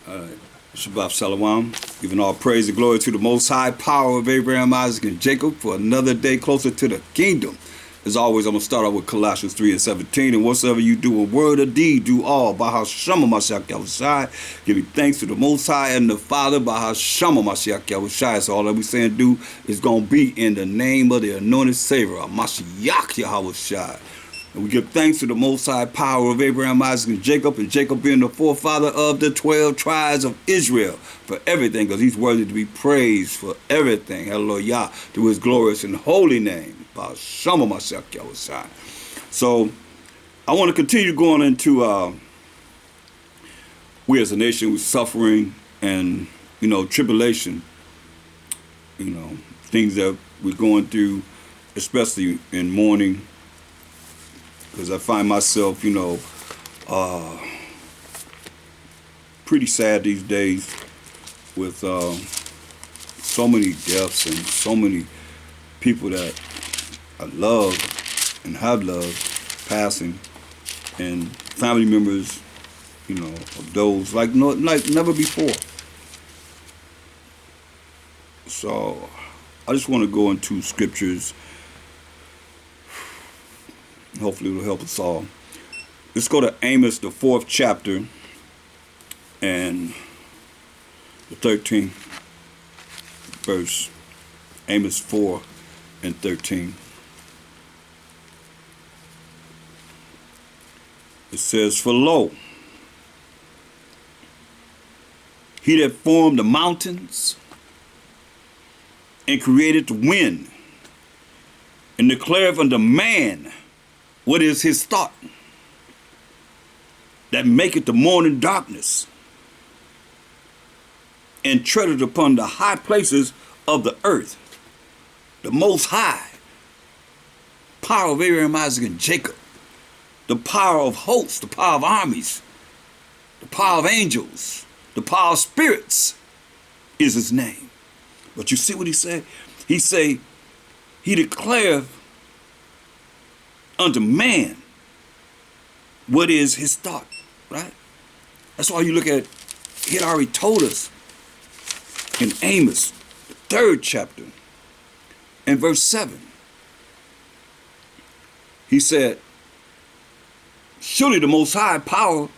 Shabbat Shalom, giving all praise and glory to the Most High power of Abraham, Isaac, and Jacob for another day closer to the kingdom. As always, I'm going to start off with Colossians 3:17. And whatsoever you do in word or deed, do all by Hashem Mashiach Yahushai. Giving thanks to the Most High and the Father by Hashem Mashiach Yahushai. So all that we say and do is going to be in the name of the anointed Savior, Mashiach Yahushai. And we give thanks to the Most High power of Abraham, Isaac, and Jacob being the forefather of the 12 tribes of Israel for everything, because he's worthy to be praised for everything. Hallelujah, to his glorious and holy name. So I want to continue going into we as a nation with suffering and, tribulation, things that we're going through, especially in mourning. Because I find myself, pretty sad these days with so many deaths and so many people that I love and have loved passing, and family members, of those like never before. So I just want to go into scriptures. Hopefully it'll help us all. Let's go to Amos, the 4th chapter, and the 13th verse. Amos 4 and 13. It says, "For lo, he that formed the mountains and created the wind, and declareth unto man what is his thought, that maketh the morning darkness, and treadeth upon the high places of the earth." The Most High power of Abraham, Isaac, and Jacob, the power of hosts, the power of armies, the power of angels, the power of spirits is his name. But you see what he said? He say, he declareth unto man what is his thought, right? That's why you look at, he had already told us in Amos, the 3rd chapter, and verse 7. He said, surely the Most High power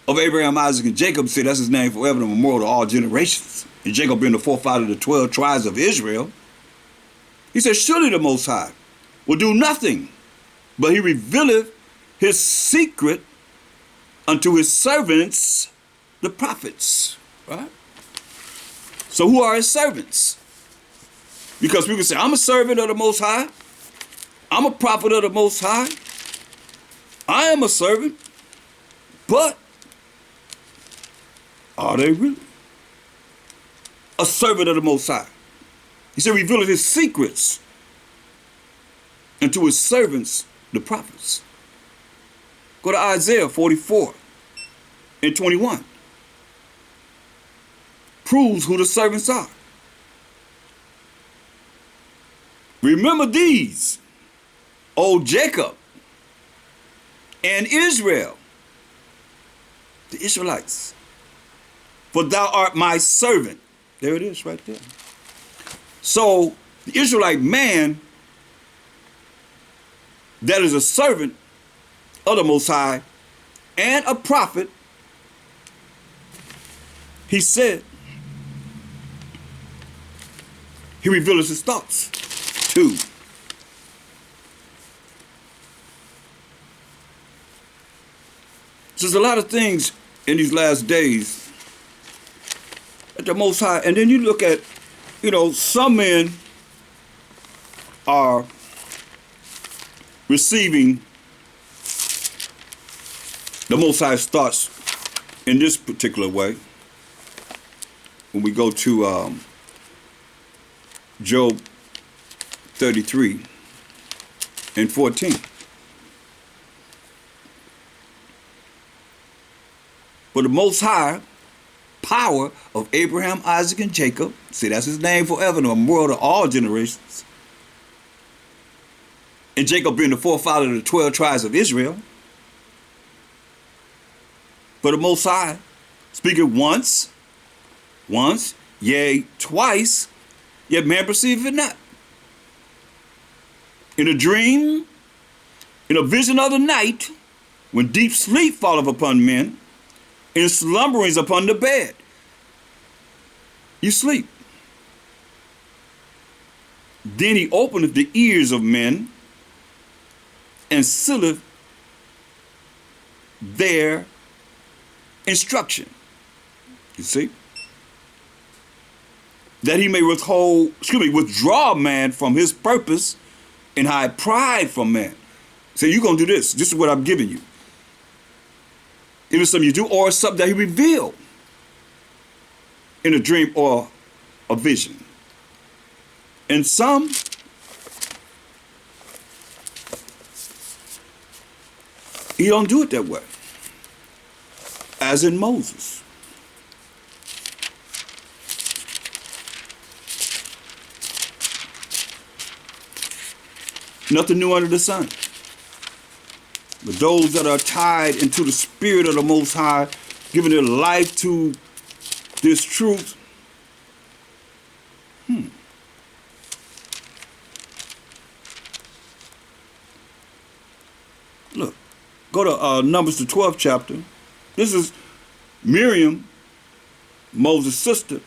of Abraham, Isaac, and Jacob, see, that's his name forever and memorial to all generations. And Jacob being the forefather of the 12 tribes of Israel. He said, surely the Most High will do nothing, but he revealeth his secret unto his servants, the prophets. Right? So who are his servants? Because we can say, I'm a servant of the Most High. I'm a prophet of the Most High. I am a servant. But are they really a servant of the Most High? He said, revealeth his secrets and to his servants, the prophets. Go to Isaiah 44 and 21. Proves who the servants are. Remember these, O Jacob and Israel, the Israelites, for thou art my servant. There it is right there. So the Israelite man that is a servant of the Most High and a prophet, he said, he reveals his thoughts too. So there's a lot of things in these last days that the Most High, and then you look at, some men are receiving the Most High's thoughts in this particular way. When we go to Job 33 and 14. For the Most High power of Abraham, Isaac, and Jacob, see, that's his name forever and a memorial to all generations, and Jacob being the forefather of the 12 tribes of Israel, for the Most High Speaketh once, yea, twice, yet man perceiveth it not. In a dream, in a vision of the night, when deep sleep falleth upon men, in slumberings upon the bed. You sleep. Then he openeth the ears of men and sealeth their instruction. You see? That he may withdraw man from his purpose and hide pride from man. Say, you're going to do this. This is what I'm giving you. It is something you do, or something that he revealed in a dream or a vision. And some, he don't do it that way. As in Moses. Nothing new under the sun. But those that are tied into the spirit of the Most High, giving their life to this truth, Look, go to Numbers, the 12th chapter. This is Miriam, Moses' sister,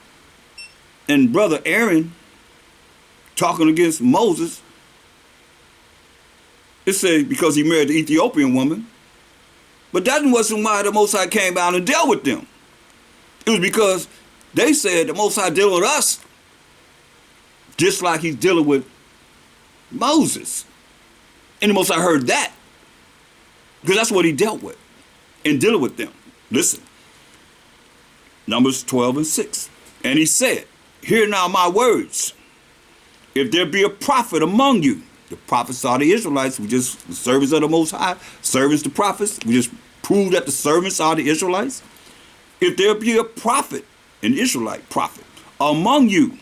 and brother Aaron talking against Moses. It says because he married the Ethiopian woman. But that wasn't why the Most High came down and dealt with them. It was because they said the Most High dealing with us just like he's dealing with Moses. And the Most High heard that. Because that's what he dealt with in dealing with them. Listen. Numbers 12 and 6. And he said, hear now my words. If there be a prophet among you, the prophets are the Israelites. We just, the servants of the Most High, servants the prophets. We just proved that the servants are the Israelites. If there be a prophet, an Israelite prophet, among you,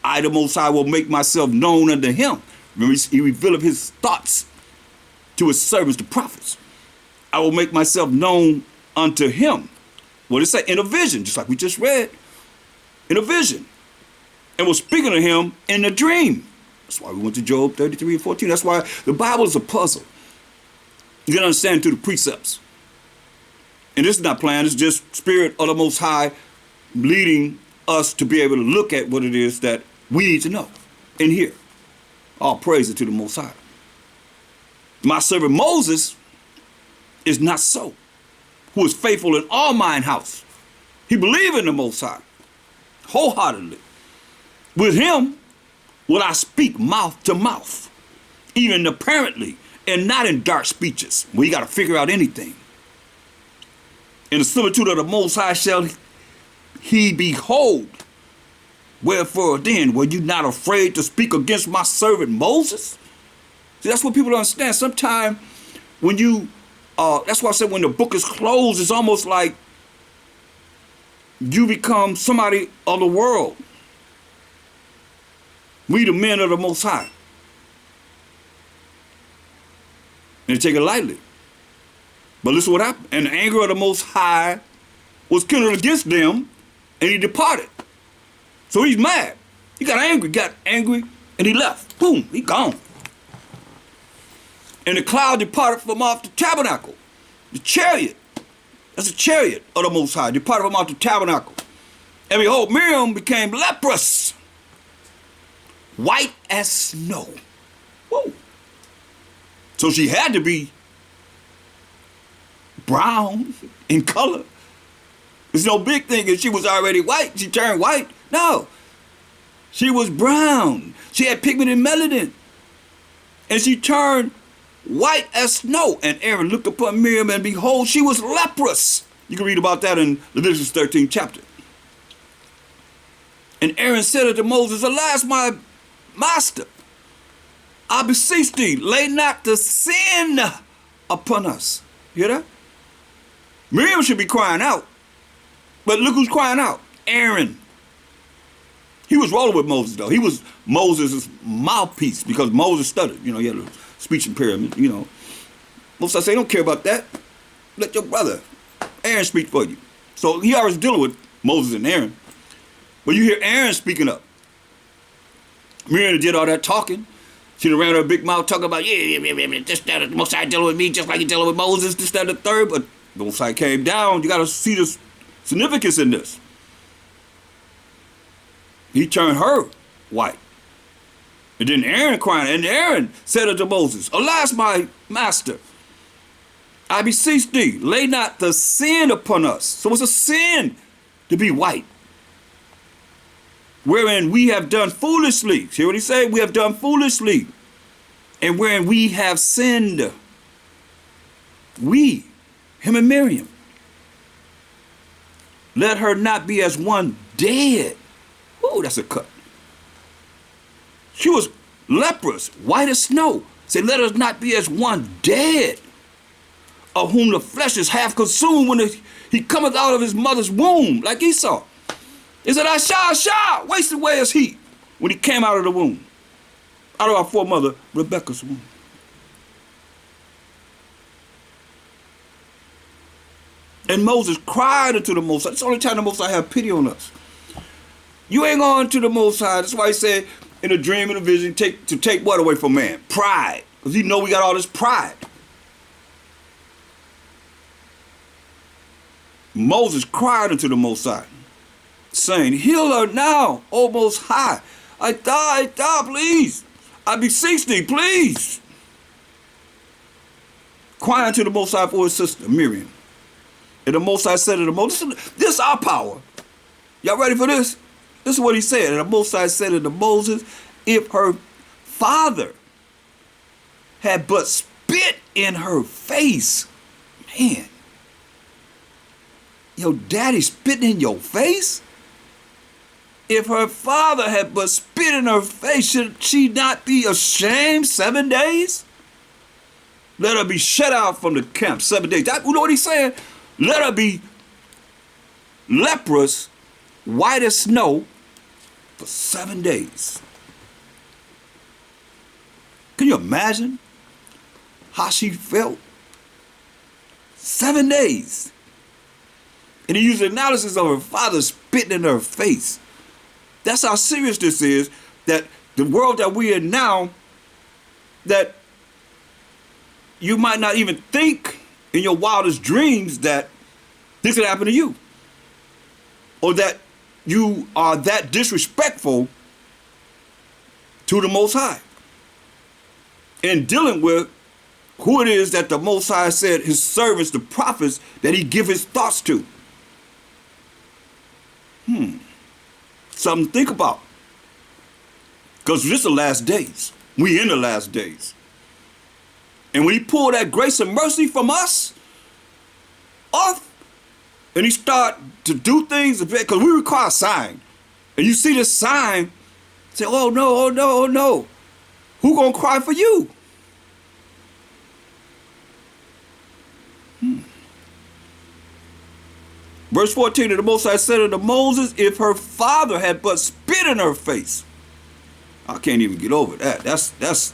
I, the Most High, will make myself known unto him. Remember, he revealed his thoughts to his servants, the prophets. I will make myself known unto him. What did it say? In a vision, just like we just read. In a vision. And was speaking to him in a dream. That's why we went to Job 33 and 14. That's why the Bible is a puzzle. You got to understand through the precepts. And this is not planned. It's just Spirit of the Most High leading us to be able to look at what it is that we need to know and hear. All praise to the Most High. My servant Moses is not so, who is faithful in all mine house. He believed in the Most High wholeheartedly. With him will I speak mouth to mouth, even apparently, and not in dark speeches, where you got to figure out anything. In the similitude of the Most High shall he behold. Wherefore then were you not afraid to speak against my servant Moses? See, that's what people don't understand. Sometimes when you, that's why I said when the book is closed, it's almost like you become somebody of the world. We the men of the Most High. And they take it lightly. But listen what happened. And the anger of the Most High was kindled against them, and he departed. So he's mad. He got angry, and he left. Boom, he gone. And the cloud departed from off the tabernacle. The chariot. That's a chariot of the Most High. Departed from off the tabernacle. And behold, Miriam became leprous, white as snow. Whoa. So she had to be brown in color. It's no big thing if she was already white. She turned white. No. She was brown. She had pigment and melanin. And she turned white as snow. And Aaron looked upon Miriam, and behold, she was leprous. You can read about that in Leviticus 13th chapter. And Aaron said unto Moses, alas, my master, I beseech thee, lay not the sin upon us. Hear that? Miriam should be crying out. But look who's crying out. Aaron. He was rolling with Moses, though. He was Moses' mouthpiece because Moses stuttered. You know, he had a speech impairment, you know. Most I say, don't care about that. Let your brother, Aaron, speak for you. So he already dealing with Moses and Aaron. But you hear Aaron speaking up. Miriam did all that talking. She ran her big mouth talking about, this, that, the Most High dealing with me just like he dealing with Moses, this, that, the third. But the Most High came down. You got to see the significance in this. He turned her white. And then Aaron crying, and Aaron said unto Moses, Alas, my master, I beseech thee, lay not the sin upon us. So it's a sin to be white, wherein we have done foolishly. See what he said? We have done foolishly. And wherein we have sinned. We, him and Miriam. Let her not be as one dead. Ooh, that's a cut. She was leprous, white as snow. Say, let us not be as one dead, of whom the flesh is half consumed when he cometh out of his mother's womb, like Esau. He said, I wasted away his heat when he came out of the womb, out of our foremother Rebekah's womb. And Moses cried unto the Most High. It's the only time the Most High have pity on us. You ain't going to the Most High. That's why he said in a dream and a vision, to take what away from man? Pride. Because you know we got all this pride. Moses cried unto the Most High, saying, Heal her now, O Most High. I die, please. I beseech thee, please. Crying to the Most High for his sister, Miriam. And the Most High said to the Moses, this is our power. Y'all ready for this? This is what he said. And the Most High said unto Moses, if her father had but spit in her face, man, your daddy spitting in your face? If her father had but spit in her face, should she not be ashamed 7 days? Let her be shut out from the camp 7 days. You know what he's saying? Let her be leprous, white as snow, for 7 days. Can you imagine how she felt? 7 days. And he used the analysis of her father spitting in her face. That's how serious this is, that the world that we're in now, that you might not even think in your wildest dreams that this could happen to you. Or that you are that disrespectful to the Most High. In dealing with who it is that the Most High said his servants, the prophets, that he give his thoughts to. Something to think about. Because this is the last days. We in the last days. And when he pulled that grace and mercy from us off, and he start to do things, because we require a sign. And you see this sign, say, oh no, oh no, oh no. Who gonna cry for you? Verse 14 of the Most High said unto Moses, if her father had but spit in her face. I can't even get over that. That's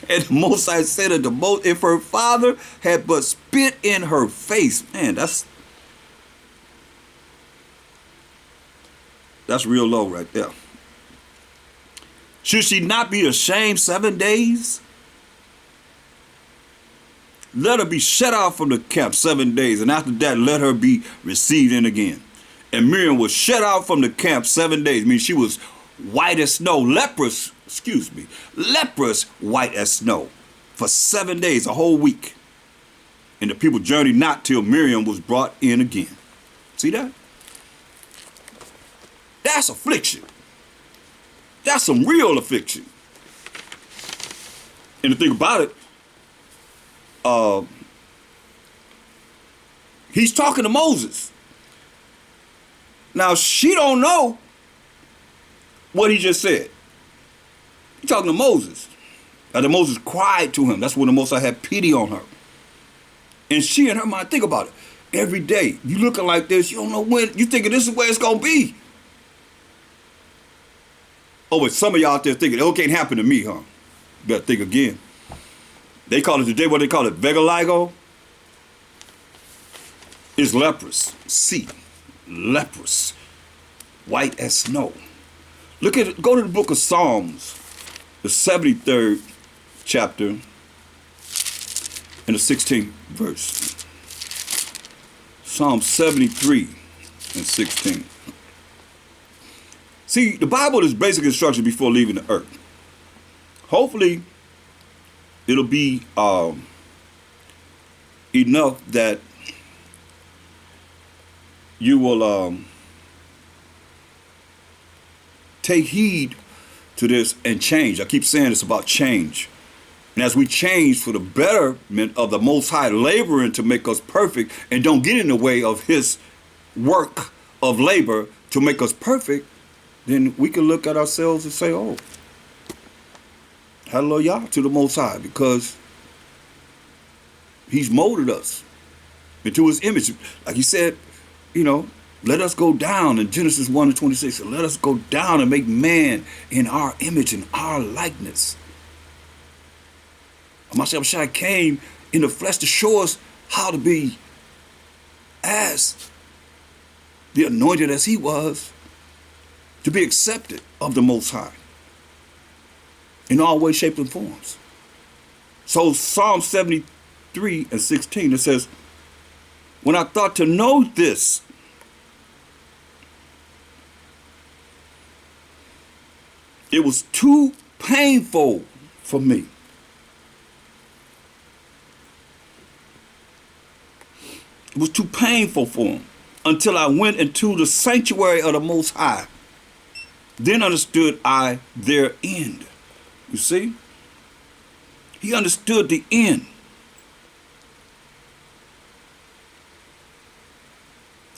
and the Most High said unto Moses, if her father had but spit in her face. Man, that's real low right there. Should she not be ashamed 7 days? Let her be shut out from the camp 7 days, and after that, let her be received in again. And Miriam was shut out from the camp 7 days. I mean, she was white as snow, leprous white as snow, for 7 days, a whole week. And the people journeyed not till Miriam was brought in again. See that? That's affliction. That's some real affliction. And the thing about it, he's talking to Moses. Now, she don't know what he just said. He's talking to Moses. And Moses cried to him. That's when the Most High had pity on her. And she in her mind, think about it. Every day, you looking like this, you don't know when, you thinking this is where it's going to be. Oh, but some of y'all out there thinking, oh, it can't happen to me, huh? You better think again. They call it today, what they call it, Vegaligo. is leprous. C, leprous, white as snow. Go to the book of Psalms, the 73rd chapter and the 16th verse. Psalm 73 and 16. See, the Bible is basic instruction before leaving the earth. Hopefully, it'll be enough that you will take heed to this and change. I keep saying it's about change. And as we change for the betterment of the Most High, laboring to make us perfect and don't get in the way of his work of labor to make us perfect, then we can look at ourselves and say, oh, hallelujah to the Most High, because he's molded us into his image. Like he said, let us go down in Genesis 1:26. And let us go down and make man in our image and our likeness. Mashiach came in the flesh to show us how to be as the anointed as he was, to be accepted of the Most High in all ways, shapes, and forms. So Psalm 73 and 16, it says, when I thought to know this, it was too painful for me. It was too painful for him until I went into the sanctuary of the Most High. Then understood I their end. You see? He understood the end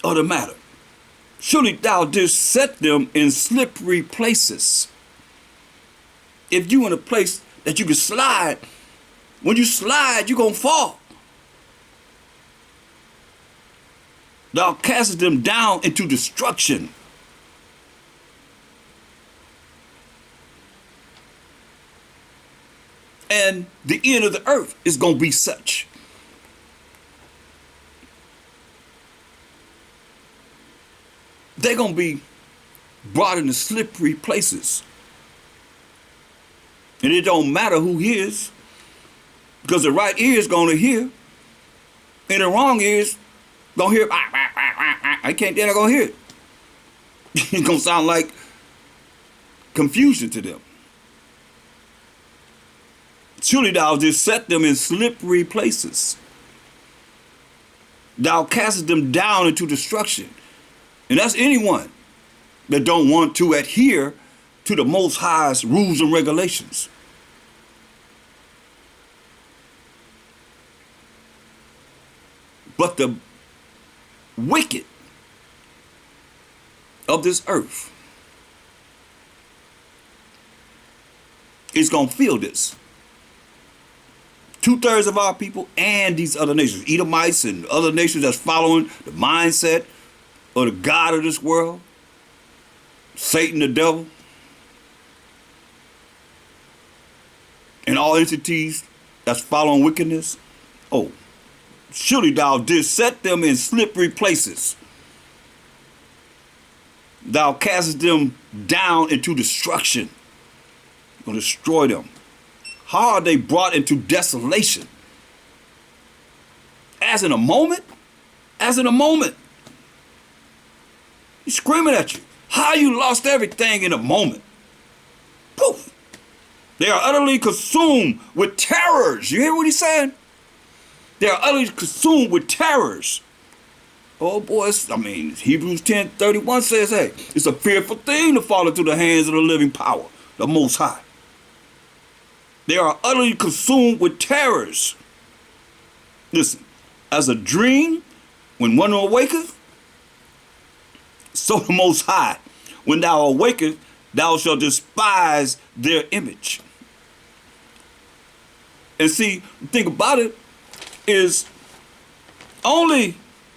of the matter. Surely thou didst set them in slippery places. If you in a place that you can slide, when you slide, you're going to fall. Thou castest them down into destruction. And the end of the earth is going to be such. They're going to be brought into slippery places. And it don't matter who hears, because the right ear is going to hear, and the wrong ear is going to hear. They're not going to hear it. It's going to sound like confusion to them. Surely thou didst set them in slippery places. Thou castest them down into destruction. And that's anyone that don't want to adhere to the Most High's rules and regulations. But the wicked of this earth is going to feel this. 2/3 of our people and these other nations, Edomites and other nations that's following the mindset of the God of this world, Satan the devil, and all entities that's following wickedness. Oh, surely thou didst set them in slippery places. Thou castest them down into destruction. You're going to destroy them. How are they brought into desolation? As in a moment? As in a moment. He's screaming at you. How you lost everything in a moment? Poof. They are utterly consumed with terrors. You hear what he's saying? They are utterly consumed with terrors. Oh boy, Hebrews 10:31 says, hey, it's a fearful thing to fall into the hands of the living power, the Most High. They are utterly consumed with terrors. Listen, as a dream, when one awaketh, so the Most High, when thou awakest, thou shalt despise their image. And see, the thing about it is only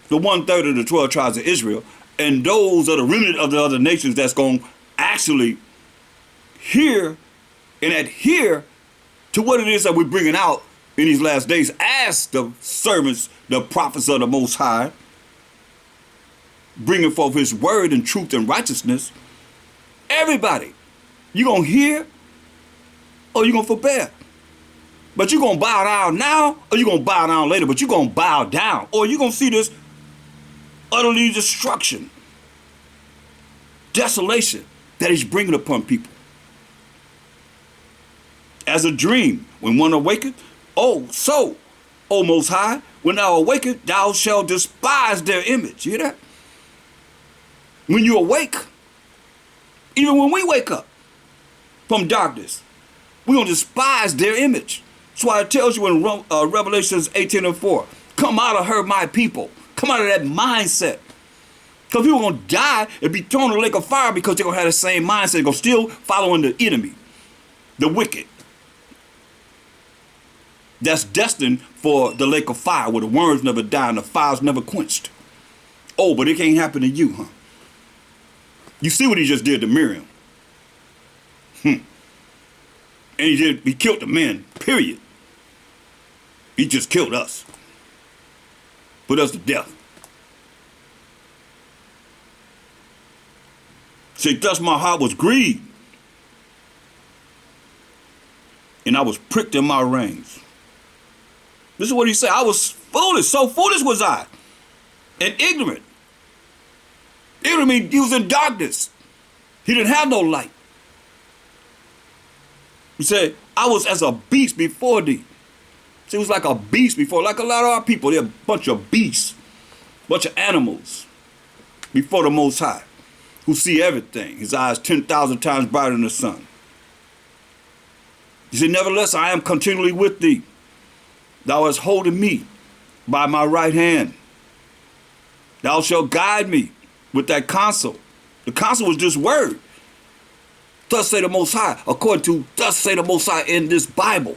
the 1/3 of the 12 tribes of Israel and those are the remnant of the other nations that's going to actually hear and adhere to what it is that we're bringing out in these last days as the servants, the prophets of the Most High, bringing forth his word in truth and righteousness, everybody, you going to hear or you going to forbear. But you going to bow down now or you going to bow down later, but you going to bow down or you going to see this utterly destruction, desolation that he's bringing upon people. As a dream, when one awaketh, O Most High, when thou awaketh, thou shalt despise their image. You hear that? When you awake, even when we wake up from darkness, we're going to despise their image. That's why it tells you in Revelations 18:4, come out of her, my people. Come out of that mindset. Because people are going to die and be thrown in the lake of fire because they're going to have the same mindset. They're going to still following the enemy, the wicked. That's destined for the lake of fire where the worms never die and the fire's never quenched. Oh, but it can't happen to you, huh? You see what he just did to Miriam. And he killed the men, period. He just killed us. Put us to death. Say, thus my heart was grieved, and I was pricked in my reins. This is what he said. I was foolish. So foolish was I. And ignorant. Ignorant means he was in darkness. He didn't have no light. He said, I was as a beast before thee. See, he was like a beast before. Like a lot of our people. They're a bunch of beasts. Bunch of animals. Before the Most High. Who see everything. His eyes 10,000 times brighter than the sun. He said, nevertheless, I am continually with thee. Thou hast holding me by my right hand. Thou shalt guide me with that counsel. The counsel was this word. Thus say the Most High, according to thus say the Most High in this Bible.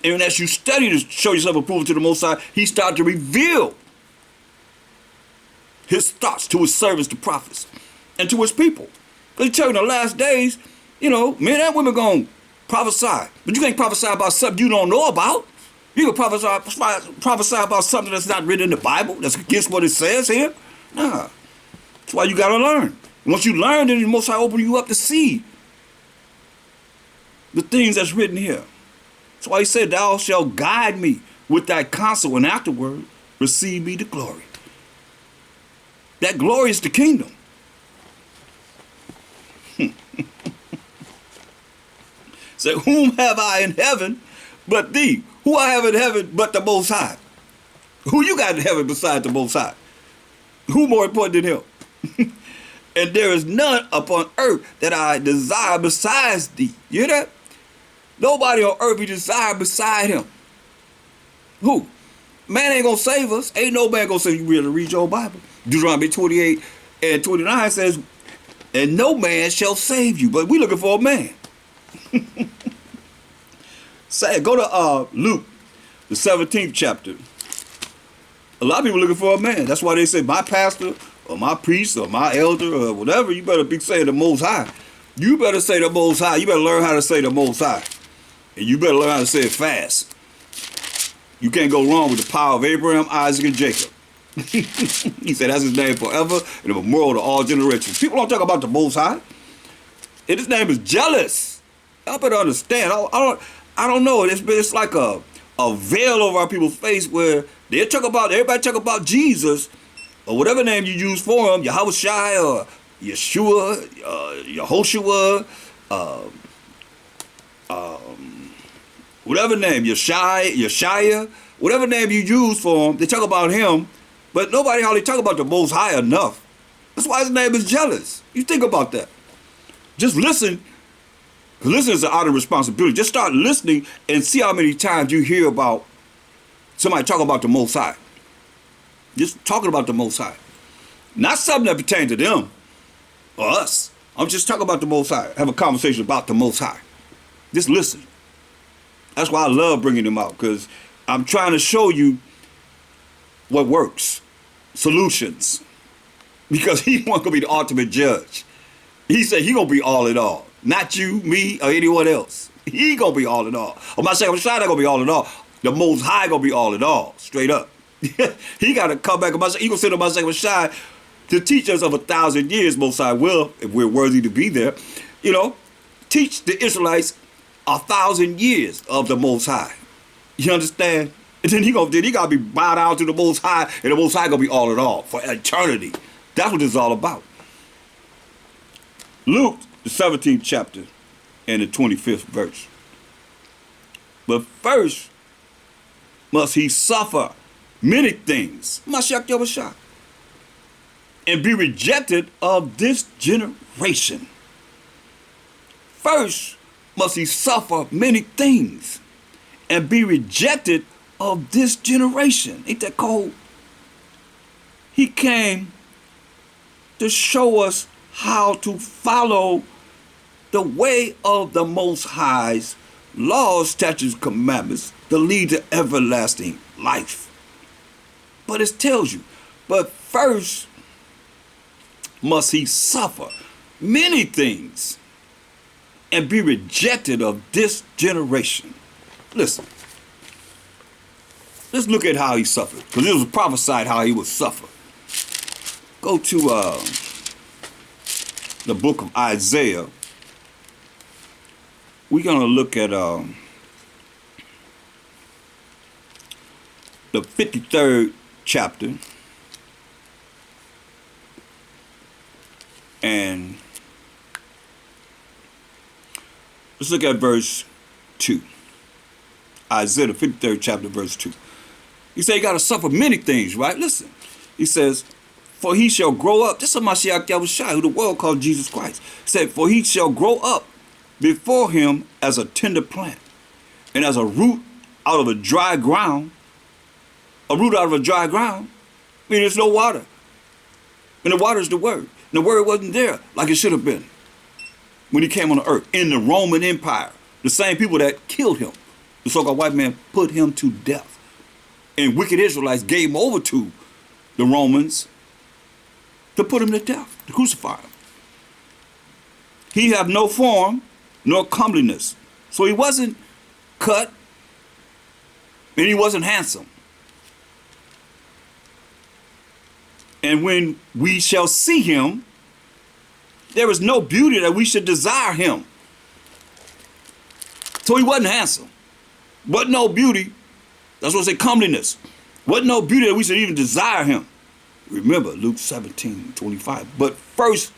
And as you study to show yourself approved to the Most High, he started to reveal his thoughts to his servants, the prophets, and to his people. Because he tell you in the last days, you know, men and women going to prophesy. But you can't prophesy about something you don't know about. You can prophesy about something that's not written in the Bible, that's against what it says here. Nah. That's why you got to learn. And once you learn, then the Most High open you up to see the things that's written here. That's why he said, thou shalt guide me with thy counsel, and afterward receive me the glory. That glory is the kingdom. Say, whom have I in heaven but thee? Who I have in heaven but the Most High? Who you got in heaven beside the Most High? Who more important than him? And there is none upon earth that I desire besides thee. You hear that? Nobody on earth we desire beside him. Who? Man ain't gonna save us. Ain't no man gonna save you. Really read your Bible. Deuteronomy 28 and 29 says, and no man shall save you. But we looking for a man. Say, go to Luke, the 17th chapter. A lot of people looking for a man. That's why they say my pastor or my priest or my elder or whatever, you better be saying the Most High. You better say the Most High. You better learn how to say the Most High. And you better learn how to say it fast. You can't go wrong with the power of Abraham, Isaac, and Jacob. He said that's his name forever and a memorial to all generations. People don't talk about the Most High. And his name is jealous. Y'all better understand. I don't know. It's like a veil over our people's face where everybody talk about Jesus or whatever name you use for him, Yahushua or Yeshua, Yehoshua, whatever name, Yeshaya, whatever name you use for him, they talk about him, but nobody hardly talk about the Most High enough. That's why his name is jealous. You think about that. Just listen. Because listening is an art of responsibility. Just start listening and see how many times you hear about somebody talking about the Most High. Just talking about the Most High. Not something that pertains to them or us. I'm just talking about the Most High. Have a conversation about the Most High. Just listen. That's why I love bringing them out, because I'm trying to show you what works. Solutions. Because he won't gonna be the ultimate judge. He said he gonna be all in all. Not you, me, or anyone else. He gonna be all in all. I'm not saying not gonna be all in all. The Most High gonna be all in all. Straight up. He got to come back. He gonna send him Mashiach Shai to teach us of 1,000 years. Most High will, if we're worthy to be there, you know, teach the Israelites 1,000 years of the Most High. You understand? And then he gotta be bowed down to the Most High, and the Most High gonna be all in all for eternity. That's what it's all about. Luke, the 17th chapter, and the 25th verse. But first must he suffer many things, Mashiach Yahushua, and be rejected of this generation. First must he suffer many things and be rejected of this generation. Ain't that cold? He came to show us how to follow the way of the Most High's laws, statutes, commandments to lead to everlasting life. But it tells you, but first must he suffer many things and be rejected of this generation. Listen, let's look at how he suffered, because it was prophesied how he would suffer. Go to the book of Isaiah. We're going to look at the 53rd chapter, and let's look at verse 2. Isaiah, the 53rd chapter, verse 2. He said, you got to suffer many things, right? Listen. He says, for he shall grow up. This is Mashiach Yahushua, who the world called Jesus Christ. He said, for he shall grow up before him as a tender plant, and as a root out of a dry ground. A root out of a dry ground. I mean, there's no water. And the water is the word. And the word wasn't there like it should have been when he came on the earth in the Roman Empire. The same people that killed him, the so-called white man, put him to death. And wicked Israelites gave him over to the Romans to put him to death, to crucify him. He had no form nor comeliness. So he wasn't cut and he wasn't handsome. And when we shall see him, there is no beauty that we should desire him. So he wasn't handsome. Wasn't no beauty. That's what I say, comeliness. Wasn't no beauty that we should even desire him. Remember, Luke 17:25. But first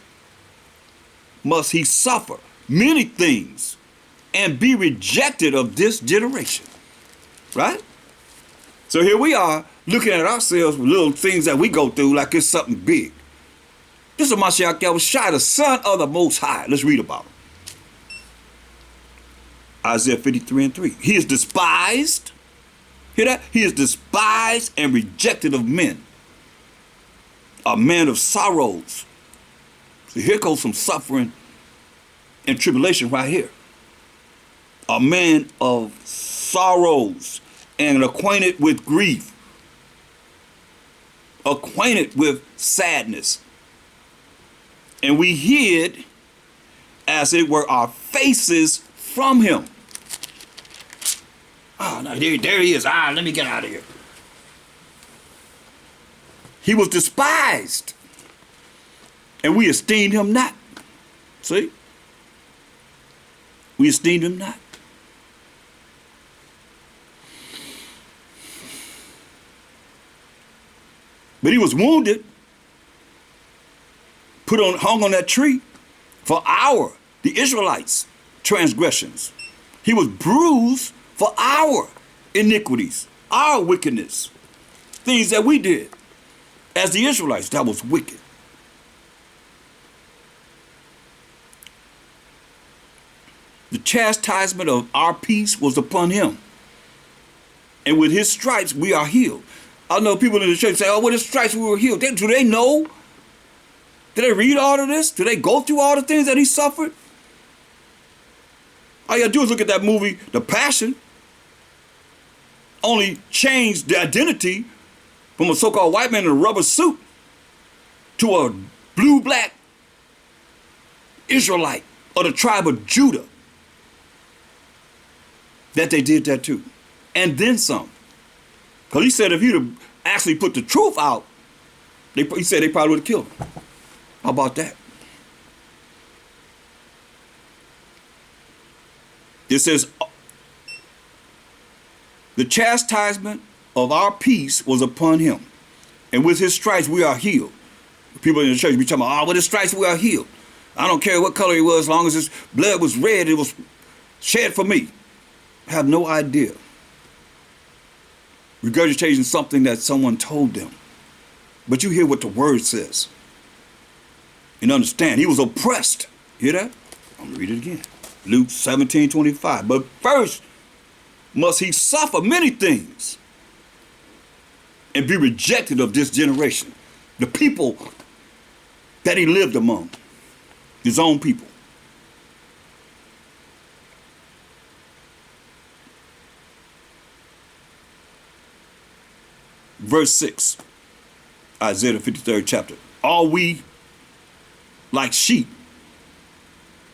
must he suffer many things and be rejected of this generation. Right? So here we are looking at ourselves with little things that we go through like it's something big. This is Mashiach Yahushua, the Son of the Most High. Let's read about him. Isaiah 53:3. He is despised. Hear that? He is despised and rejected of men. A man of sorrows. So here goes some suffering and tribulation right here. A man of sorrows and acquainted with grief. Acquainted with sadness. And we hid, as it were, our faces from him. Oh, no, there he is. Let me get out of here. He was despised, and we esteemed him not. See? We esteemed him not. But he was wounded, hung on that tree for the Israelites' transgressions. He was bruised for our iniquities, our wickedness, things that we did as the Israelites that was wicked. The chastisement of our peace was upon him, and with his stripes we are healed. I know people in the church say, oh, with his stripes we were healed. Do they know? Did they read all of this? Did they go through all the things that he suffered? All you gotta do is look at that movie, The Passion. Only changed the identity from a so-called white man in a rubber suit to a blue-black Israelite of the tribe of Judah. That they did that too. And then some. Because he said if he'd have actually put the truth out, he said they probably would have killed him. How about that? It says, the chastisement of our peace was upon him, and with his stripes we are healed. People in the church be talking about, with his stripes we are healed. I don't care what color he was, as long as his blood was red, it was shed for me. I have no idea. Regurgitating something that someone told them. But you hear what the word says. And understand, he was oppressed. Hear that? I'm going to read it again. Luke 17:25. But first must he suffer many things and be rejected of this generation. The people that he lived among. His own people. Verse 6, Isaiah the 53rd chapter. All we like sheep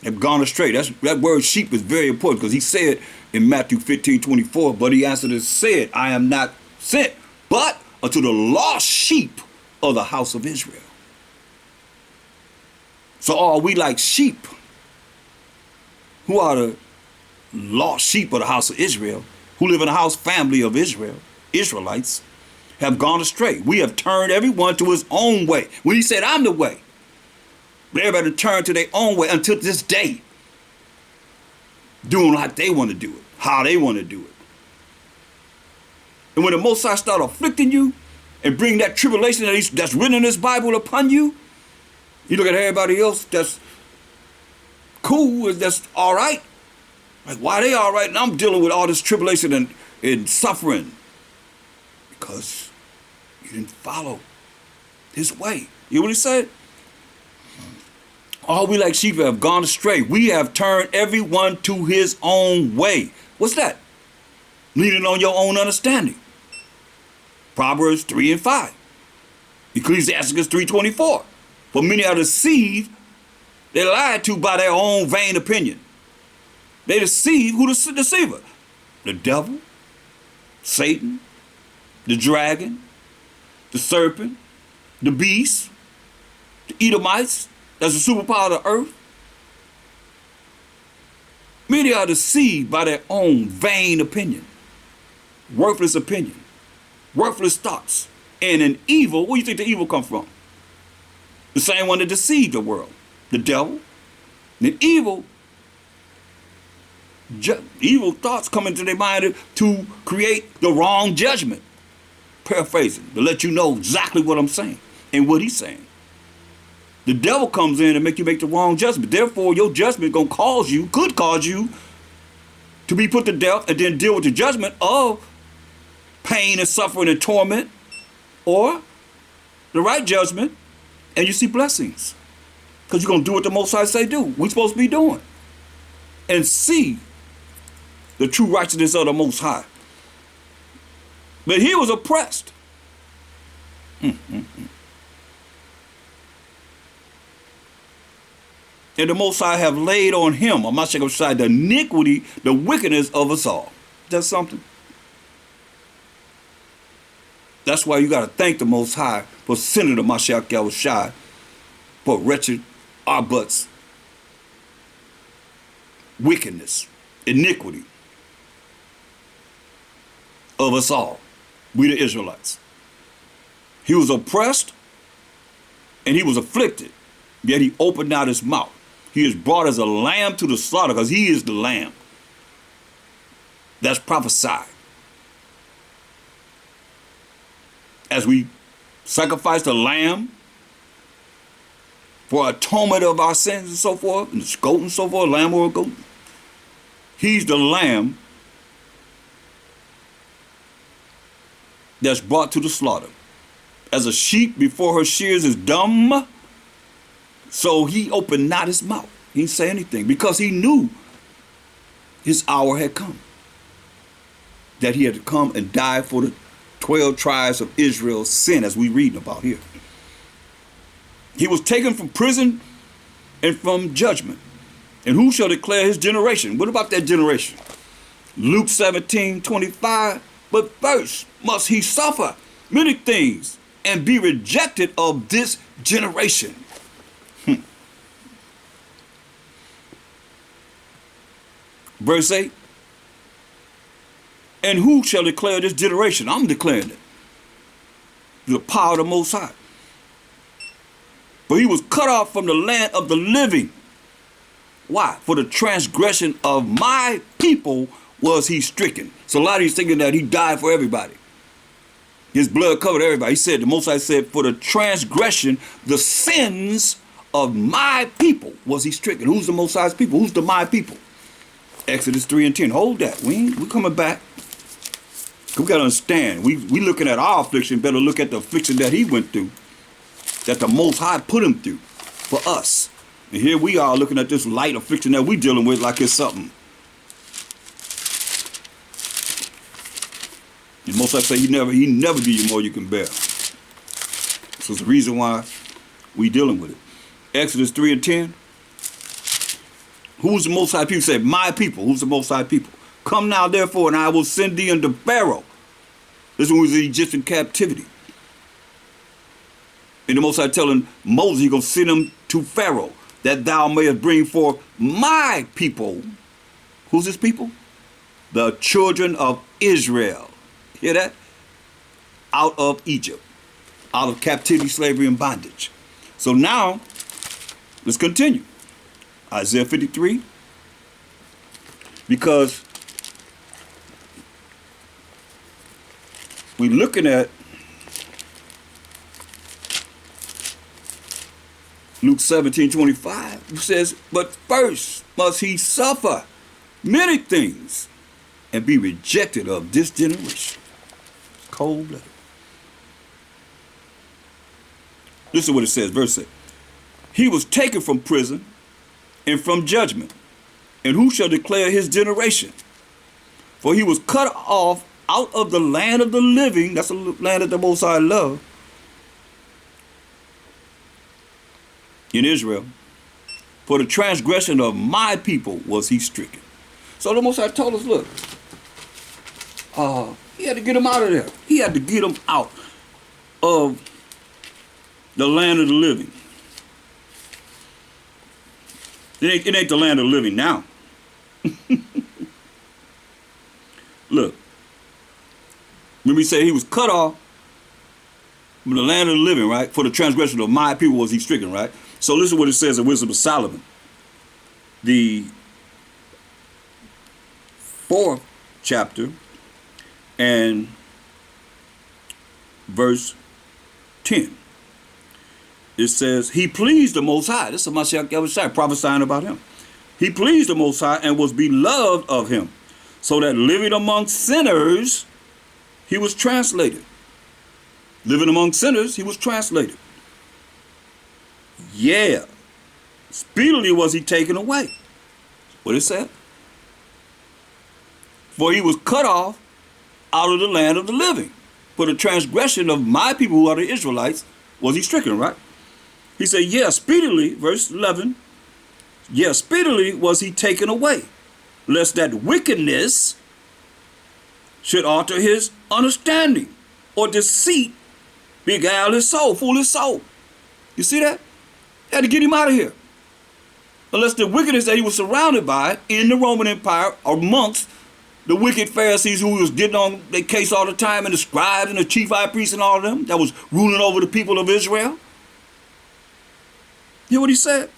have gone astray. That word sheep is very important because he said in Matthew 15:24, but he answered and said, I am not sent, but unto the lost sheep of the house of Israel. So are we like sheep? Who are the lost sheep of the house of Israel, who live in the house family of Israel, Israelites, have gone astray. We have turned everyone to his own way. When he said, I'm the way, but everybody turned to their own way until this day, doing like they want to do it, how they want to do it. And when the Most High start afflicting you and bring that tribulation that's written in this Bible upon you, you look at everybody else that's cool, that's all right. Like, why they all right? And I'm dealing with all this tribulation and suffering. Because you didn't follow his way. You know what he said? All we like sheep have gone astray. We have turned everyone to his own way. What's that? Leaning on your own understanding. Proverbs 3 and 5. Ecclesiasticus 3:24. For many are deceived, they're lied to by their own vain opinion. They deceive, who the deceiver? The devil, Satan, the dragon, the serpent, the beast, the Edomites, that's the superpower of the earth. Many are deceived by their own vain opinion, worthless opinion, worthless thoughts, and an evil. Where do you think the evil come from? The same one that deceived the world, the devil. And evil thoughts come into their mind to create the wrong judgment. Paraphrasing, to let you know exactly what I'm saying and what he's saying. The devil comes in and make you make the wrong judgment. Therefore, your judgment could cause you to be put to death and then deal with the judgment of pain and suffering and torment, or the right judgment and you see blessings. Because you're going to do what the Most High say do. We're supposed to be doing. And see the true righteousness of the Most High. But he was oppressed. And the Most High have laid on him, the iniquity, the wickedness of us all. That's something. That's why you got to thank the Most High for sending the Mashiach Yahushua for wretched our butts. Wickedness, iniquity of us all. We the Israelites. He was oppressed and he was afflicted, yet he opened not his mouth. He is brought as a lamb to the slaughter because he is the lamb. That's prophesied. As we sacrifice the lamb for atonement of our sins and so forth, and the goat and so forth, lamb or a goat, he's the lamb that's brought to the slaughter. As a sheep before her shears is dumb, so he opened not his mouth. He didn't say anything because he knew his hour had come. That he had to come and die for the 12 tribes of Israel's sin, as we read about here. He was taken from prison and from judgment. And who shall declare his generation? What about that generation? Luke 17:25. But first must he suffer many things, and be rejected of this generation. Verse 8. And who shall declare this generation? I'm declaring it. The power of the Most High. For he was cut off from the land of the living. Why? For the transgression of my people was he stricken. So a lot of you thinking that he died for everybody. His blood covered everybody. He said, the Most High said, for the transgression, the sins of my people was he stricken. Who's the Most High's people? Who's the my people? Exodus 3 and 10. Hold that. We coming back. We got to understand. We looking at our affliction. Better look at the affliction that he went through. That the Most High put him through for us. And here we are looking at this light affliction that we dealing with like it's something. And Most High say he never give you more you can bear. So it's the reason why we dealing with it. Exodus 3 and 10. Who's the Most High people? Say, my people. Who's the Most High people? Come now, therefore, and I will send thee unto Pharaoh. This one was the Egyptian captivity. And the Most High telling Moses, he's going to send him to Pharaoh, that thou mayest bring forth my people. Who's his people? The children of Israel. Hear that? Out of Egypt. Out of captivity, slavery, and bondage. So now, let's continue. Isaiah 53. Because we're looking at Luke 17:25, it says, but first must he suffer many things and be rejected of this generation. It's cold-blooded. Listen to what it says, verse 8. He was taken from prison and from judgment, and who shall declare his generation? For he was cut off out of the land of the living. That's the land that the Most High loved. In Israel, for the transgression of my people was he stricken. So the Most High told us, look, he had to get him out of there. He had to get him out of the land of the living. It ain't the land of the living now. Look, when we say he was cut off from the land of the living, right? For the transgression of my people was he stricken, right? So listen to what it says in Wisdom of Solomon, the 4th chapter and verse 10. It says, he pleased the Most High. This is Mashiach Yahushua prophesying about him. He pleased the Most High and was beloved of him, so that living among sinners, he was translated. Living among sinners, he was translated. Yeah. Speedily was he taken away. What it said? For he was cut off out of the land of the living. For the transgression of my people who are the Israelites was he stricken, right? He said, yeah, speedily, verse 11, yeah, speedily was he taken away, lest that wickedness should alter his understanding, or deceit beguile his soul, fool his soul. You see that? They had to get him out of here. Unless the wickedness that he was surrounded by in the Roman Empire amongst the wicked Pharisees who was getting on their case all the time, and the scribes and the chief high priests and all of them that was ruling over the people of Israel. Hear what he said?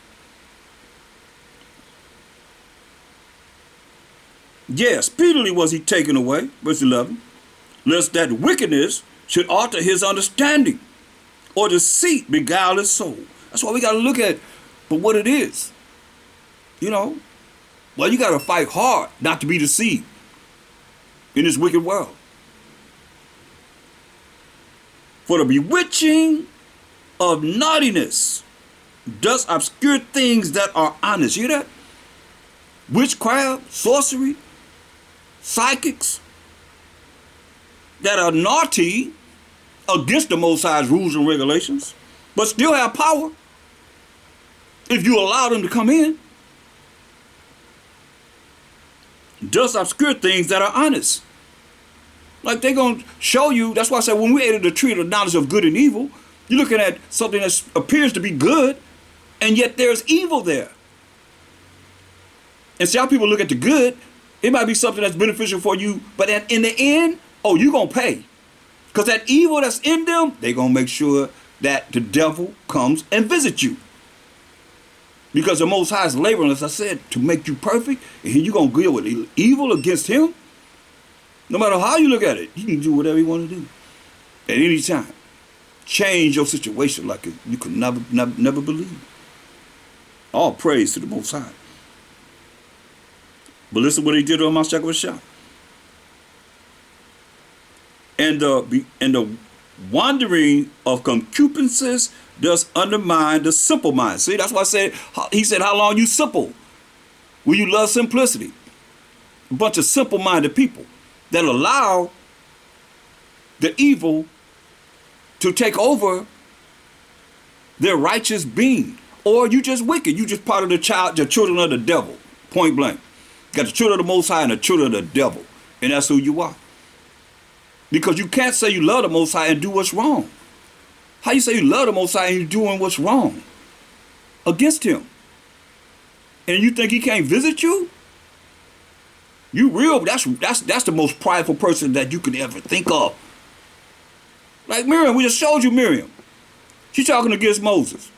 Yeah, speedily was he taken away, verse 11, lest that wickedness should alter his understanding, or deceit beguile his soul. That's why we got to look at for what it is. You know, well, you got to fight hard not to be deceived in this wicked world. For the bewitching of naughtiness does obscure things that are honest. You hear that? Witchcraft, sorcery, psychics that are naughty against the Most High's rules and regulations, but still have power if you allow them to come in. Does obscure things that are honest. Like they're going to show you. That's why I said when we ate of the tree of the knowledge of good and evil, you're looking at something that appears to be good, and yet there's evil there. And see how people look at the good, it might be something that's beneficial for you, but in the end, oh, you're going to pay. Because that evil that's in them, they're going to make sure that the devil comes and visits you. Because the Most High is laboring, as I said, to make you perfect, and you're going to deal with evil against him. No matter how you look at it, you can do whatever you want to do at any time. Change your situation like you could never believe. All praise to the Most High. But listen what he did on my second shot. And the wandering of concupiscence does undermine the simple mind. See, that's why I said, he said, how long you simple? Will you love simplicity? A bunch of simple-minded people that allow the evil to take over their righteous being. Or you just wicked. You just part of the children of the devil. Point blank. You got the children of the Most High and the children of the devil. And that's who you are. Because you can't say you love the Most High and do what's wrong. How you say you love the Most High and you're doing what's wrong against him? And you think he can't visit you? You real, that's the most prideful person that you could ever think of. Like Miriam, we just showed you Miriam. She's talking against Moses.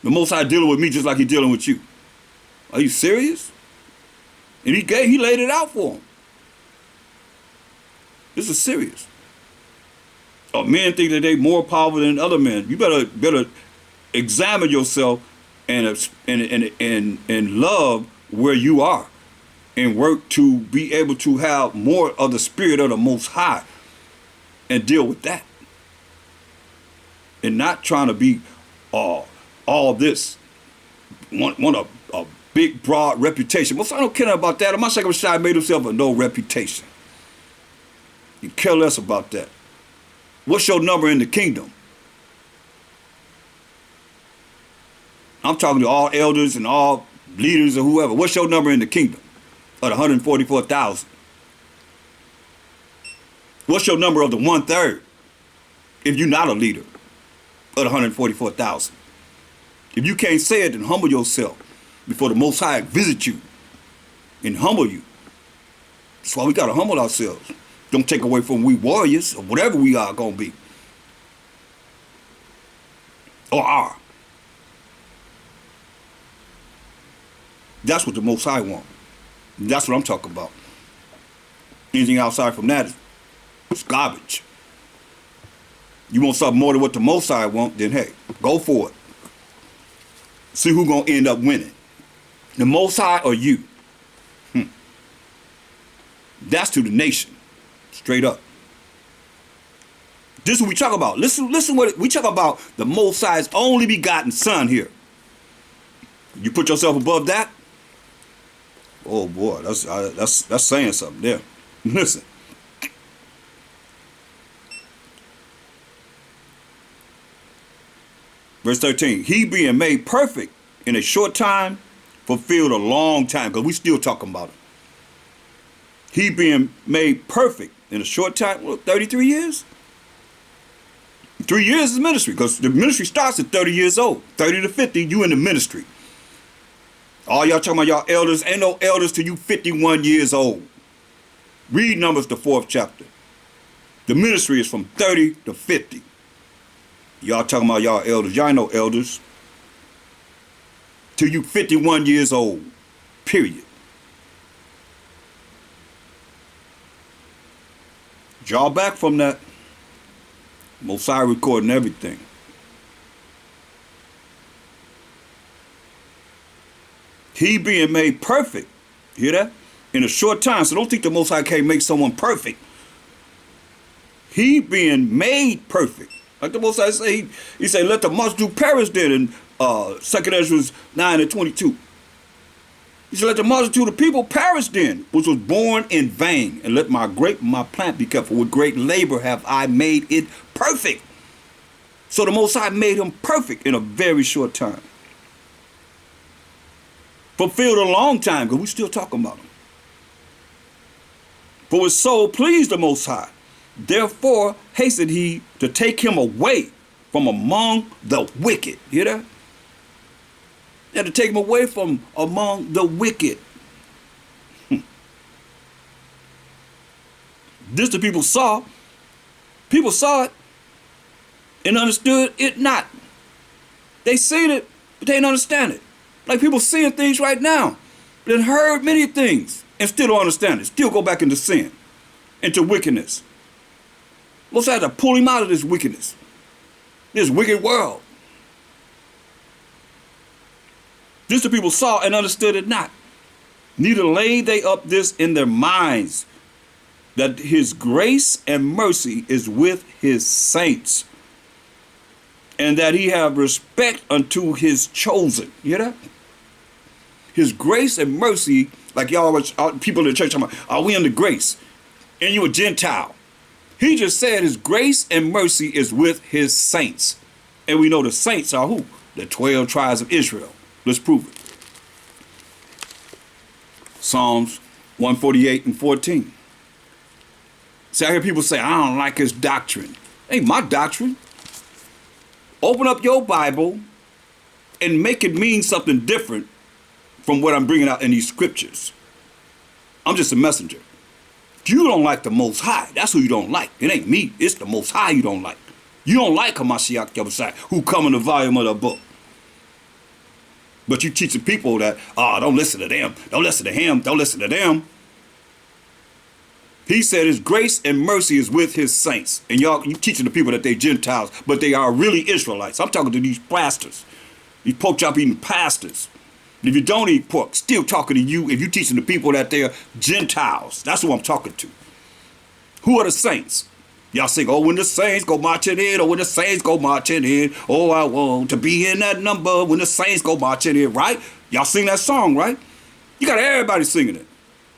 The Most High dealing with me just like he's dealing with you. Are you serious? And he laid it out for him. This is serious. Oh, men think that they more powerful than other men. You better examine yourself and love where you are, and work to be able to have more of the spirit of the Most High and deal with that. And not trying to be all this. Want a big, broad reputation. Most I don't care about that. My second Shai made himself a no reputation. You care less about that. What's your number in the kingdom? I'm talking to all elders and all leaders or whoever. What's your number in the kingdom? Of the 144,000. What's your number of the 1/3? If you're not a leader of the 144,000. If you can't say it, then humble yourself before the Most High visit you and humble you. That's why we got to humble ourselves. Don't take away from we warriors or whatever we are going to be. Or are. That's what the Most High wants. That's what I'm talking about. Anything outside from that is garbage. You want something more than what the Most High want, then hey, go for it. See who's going to end up winning. The Most High or you. That's to the nation. Straight up. This is what we talk about. Listen what we talk about. The Most High's only begotten Son here. You put yourself above that? Oh boy, that's saying something there. Listen. Verse 13. He being made perfect in a short time, fulfilled a long time. Because we still talking about it. He being made perfect in a short time, 33 years? 3 years is ministry, because the ministry starts at 30 years old. 30 to 50, you in the ministry. All y'all talking about y'all elders, ain't no elders till you 51 years old. Read Numbers, the 4th chapter. The ministry is from 30 to 50. Y'all talking about y'all elders. Y'all ain't no elders till you 51 years old. Period. Draw back from that. Most High recording everything. He being made perfect. Hear that? In a short time. So don't think the Most High can't make someone perfect. He being made perfect. Like the Most High say, he said, let the multitude perish then in 2 Ezra 9 and 22. He said, let the multitude of people perish then, which was born in vain. And let my grape and my plant be kept. For with great labor have I made it perfect. So the Most High made him perfect in a very short time. Fulfilled a long time, because we still talking about him. For his soul pleased the Most High. Therefore hastened he to take him away from among the wicked. Hear that? He had to take him away from among the wicked. This the people saw. People saw it and understood it not. They seen it, but they didn't understand it. Like people seeing things right now. They heard many things and still don't understand it. Still go back into sin, into wickedness. Most had to pull him out of this wickedness, this wicked world. This the people saw and understood it not. Neither laid they up this in their minds, that his grace and mercy is with his saints, and that he have respect unto his chosen. You hear that? His grace and mercy, like y'all people in the church talking about, are we under grace? And you a Gentile. He just said his grace and mercy is with his saints. And we know the saints are who? The 12 tribes of Israel. Let's prove it. Psalms 148 and 14. See, I hear people say, I don't like his doctrine. Ain't my doctrine. Open up your Bible and make it mean something different from what I'm bringing out in these scriptures. I'm just a messenger. You don't like the Most High. That's who you don't like. It ain't me. It's the Most High you don't like. You don't like Hamashiach Yahushua, who come in the volume of the book. But you teaching people that, don't listen to them. Don't listen to him. Don't listen to them. He said his grace and mercy is with his saints. And y'all, you teaching the people that they Gentiles, but they are really Israelites. I'm talking to these pastors, these pork chop eating pastors. If you don't eat pork, still talking to you if you teaching the people that they're Gentiles. That's who I'm talking to. Who are the saints? Y'all sing, oh, when the saints go marching in, oh, when the saints go marching in, oh, I want to be in that number when the saints go marching in, right? Y'all sing that song, right? You got everybody singing it.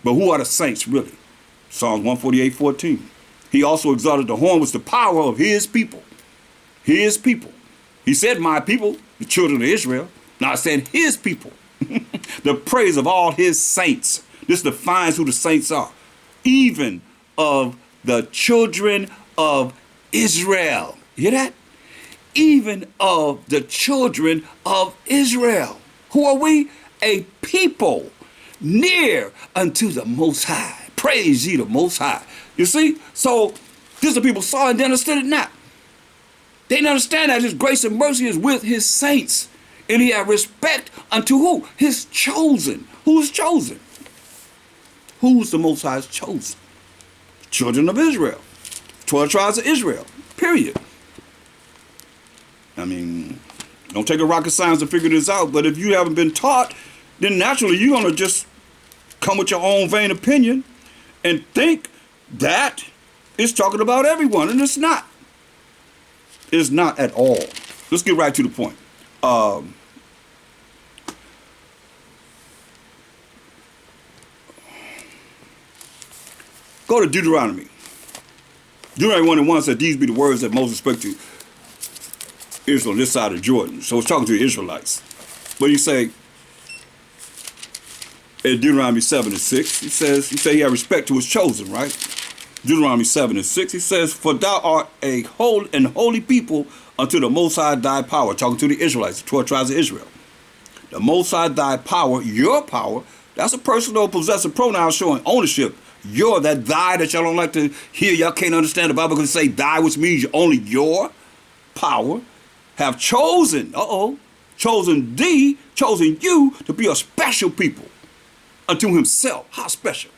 But who are the saints, really? Psalms 148:14. He also exalted the horn with the power of his people. His people. He said, my people, the children of Israel. Now I said his people. The praise of all his saints. This defines who the saints are. Even of the children of Israel. You hear that? Even of the children of Israel. Who are we? A people near unto the Most High. Praise ye the Most High. You see? So this the people saw and they understood it not. They didn't understand that his grace and mercy is with his saints. And he had respect unto who? His chosen. Who's chosen? Who's the Most High's chosen? Children of Israel. 12 tribes of Israel. Period. I mean, don't take a rocket science to figure this out, but if you haven't been taught, then naturally you're going to just come with your own vain opinion and think that it's talking about everyone, and it's not. It's not at all. Let's get right to the point. Go to Deuteronomy. Deuteronomy 1:1 said, these be the words that Moses spoke to Israel on this side of Jordan. So it's talking to the Israelites. But you say, in Deuteronomy 7:6, he says, he had respect to his chosen, right? Deuteronomy 7:6, he says, for thou art a holy people unto the Most High thy power. Talking to the Israelites, the 12 tribes of Israel. The Most High thy power, your power, that's a personal possessive pronoun showing ownership. Your, that thy that y'all don't like to hear, y'all can't understand the Bible because say thy, which means only your power, have chosen, chosen thee, chosen you to be a special people unto himself. How special?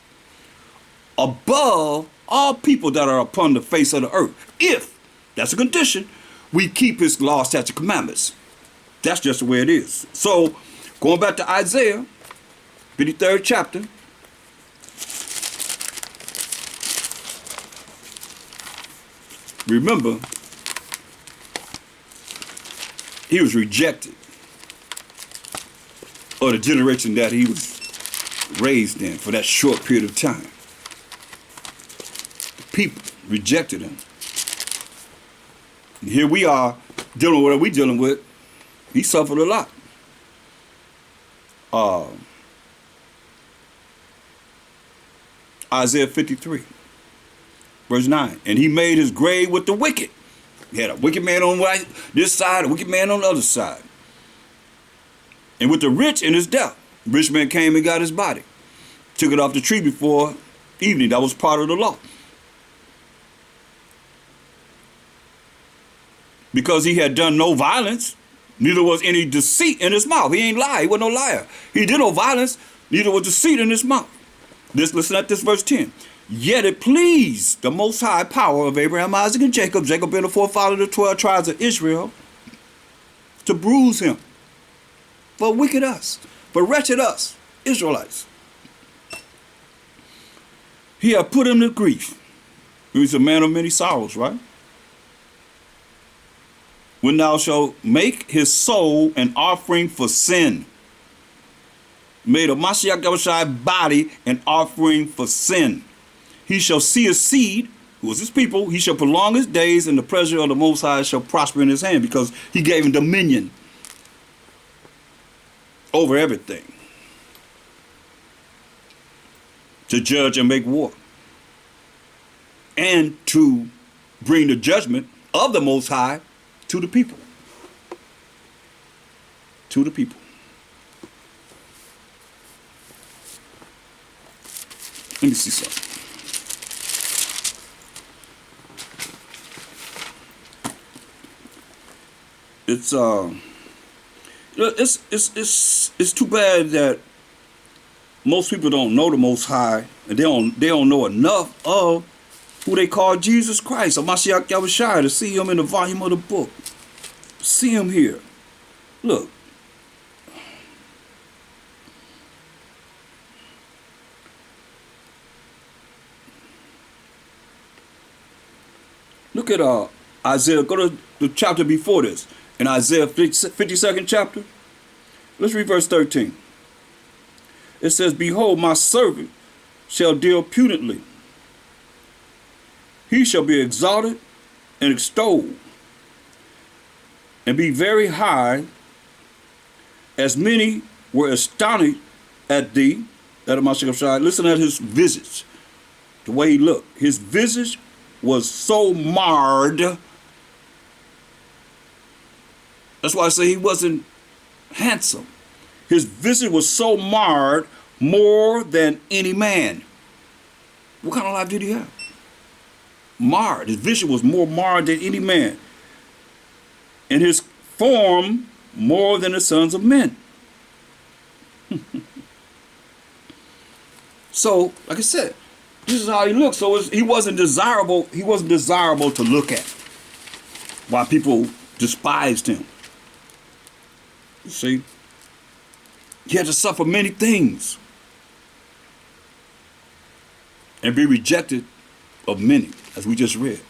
Above all people that are upon the face of the earth. If, that's a condition, we keep his law, statutes, commandments. That's just the way it is. So, going back to Isaiah, 53rd chapter. Remember, he was rejected, or the generation that he was raised in for that short period of time. People rejected him. And here we are dealing with what we're dealing with. He suffered a lot. Isaiah 53, verse 9. And he made his grave with the wicked. He had a wicked man on this side, a wicked man on the other side. And with the rich in his death. Rich man came and got his body. Took it off the tree before evening. That was part of the law. Because he had done no violence, neither was any deceit in his mouth. He ain't lie. He wasn't no liar. He did no violence, neither was deceit in his mouth. Listen at this verse 10. Yet it pleased the most high power of Abraham, Isaac, and Jacob, Jacob being the forefather of the 12 tribes of Israel, to bruise him. For wicked us, for wretched us, Israelites. He had put him to grief. He's a man of many sorrows, right? When thou shalt make his soul an offering for sin. Made of Mashiach Yahushua body an offering for sin. He shall see his seed, who is his people. He shall prolong his days, and the pleasure of the Most High shall prosper in his hand, because he gave him dominion over everything, to judge and make war, and to bring the judgment of the Most High to the people. To the people. Let me see something. It's too bad that most people don't know the Most High, and they don't know enough of who they call Jesus Christ, or Mashiach Yahushua, to see him in the volume of the book. See him here. Look. Look at Isaiah. Go to the chapter before this. In Isaiah 52nd chapter. Let's read verse 13. It says, behold, my servant shall deal prudently. He shall be exalted and extolled, and be very high, as many were astonished at thee, that of Mashiach. Listen at his visage, the way he looked. His visage was so marred. That's why I say he wasn't handsome. His visage was so marred, more than any man. What kind of life did he have? Marred. His vision was more marred than any man. And his form more than the sons of men. So, like I said, this is how he looked. So he wasn't desirable. He wasn't desirable to look at. Why people despised him. You see, he had to suffer many things and be rejected of many, as we just read.